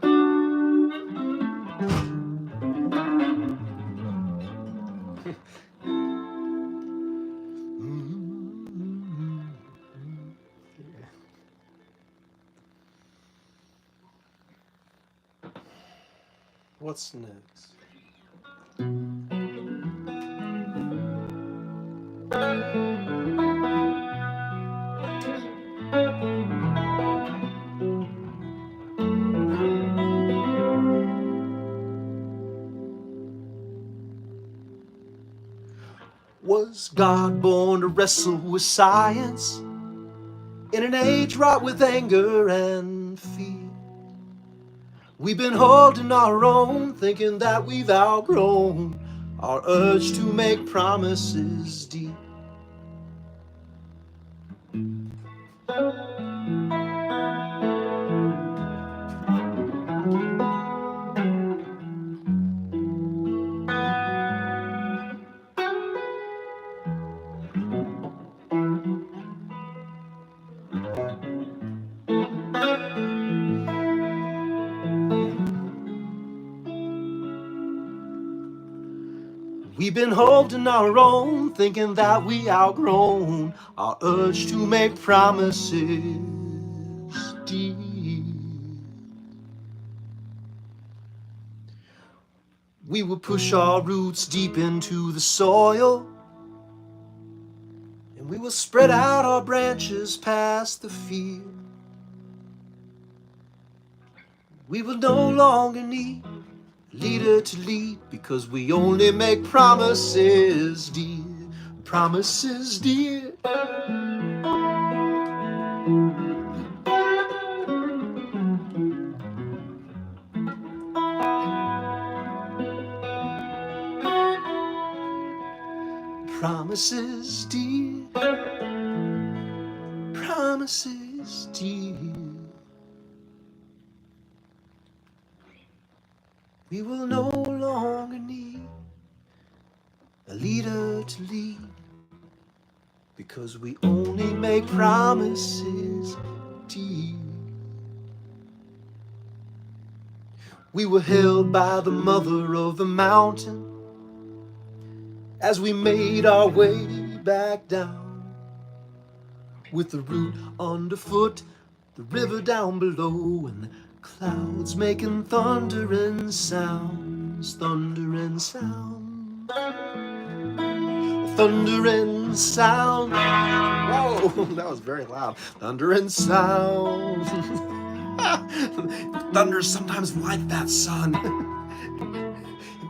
Mm-hmm. Yeah. What's next? Was God born to wrestle with science in an age wrought with anger and fear? We've been holding our own, thinking that we've outgrown our urge to make promises deep. We've been holding our own, thinking that we outgrown our urge to make promises deep. We will push our roots deep into the soil, and we will spread out our branches past the field. We will no longer need a leader to lead, because we only make promises, dear. Promises, dear. Promises, dear. Promises, dear. We will no longer need a leader to lead, because we only make promises deep. We were held by the mother of the mountain as we made our way back down, with the root underfoot, the river down below, and the clouds making thundering sounds, thundering sounds, thundering sounds. Whoa, that was very loud. Thundering sounds. Thunder sometimes like that, son.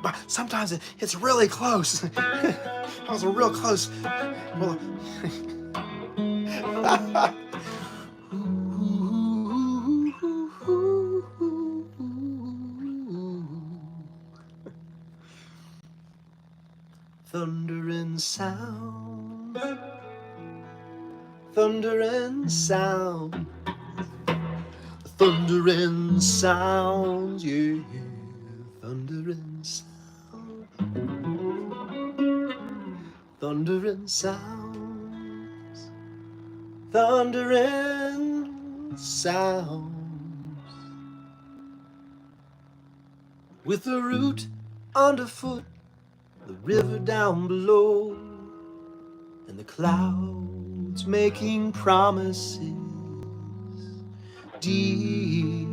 But sometimes it's really close. That was a real close. Well, thundering sound, thundering sound, thundering sounds, yeah, thundering sound, thundering sounds, thundering sounds, with the root underfoot, the river down below, and the clouds making promises deep.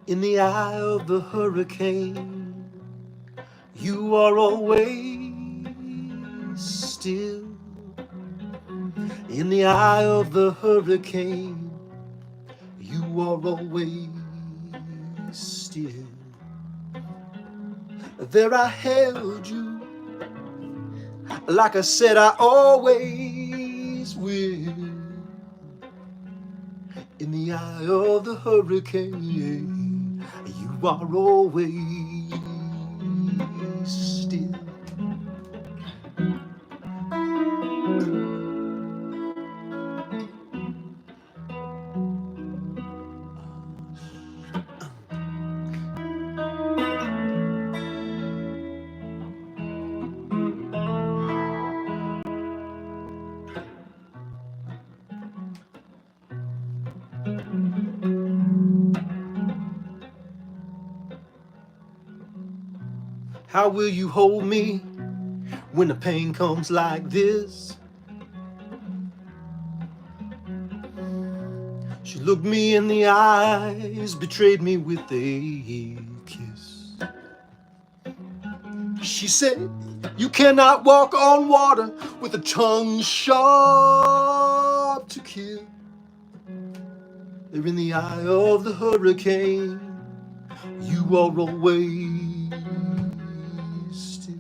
In the eye of the hurricane, you are always still. In the eye of the hurricane, you are always still. There I held you, like I said I always will. In the eye of the hurricane, you are always still. How will you hold me when the pain comes like this? She looked me in the eyes, betrayed me with a kiss. She said, you cannot walk on water with a tongue sharp to kill. There in the eye of the hurricane, you are always still.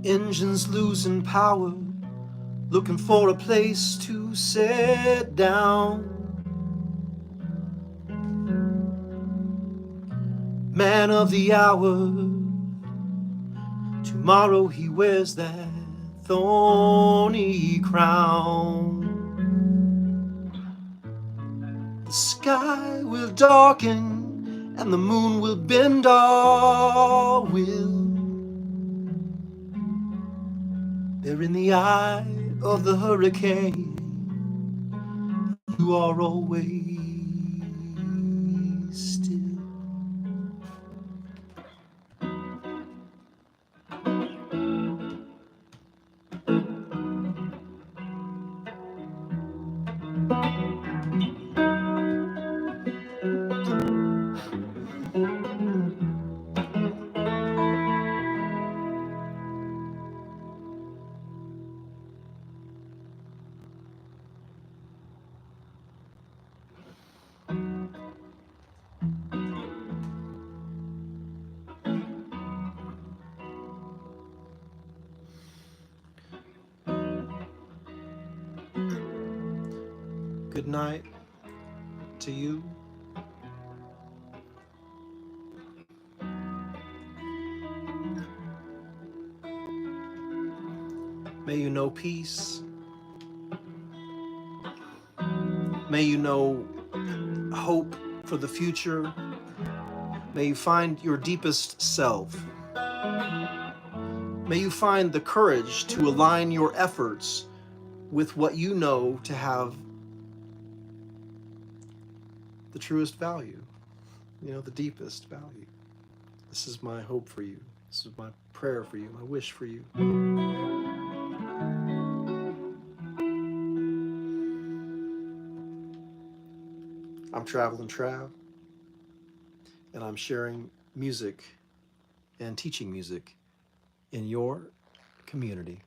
Engines losing power, looking for a place to set down. Man of the hour, tomorrow he wears that thorny crown. The sky will darken and the moon will bend our will. There in the eye of the hurricane, you are always still. night to you. May you know peace. May you know hope for the future. May you find your deepest self. May you find the courage to align your efforts with what you know to have the truest value, the deepest value. This is my hope for you. This is my prayer for you, my wish for you. I'm TravelinTrav, and I'm sharing music and teaching music in your community.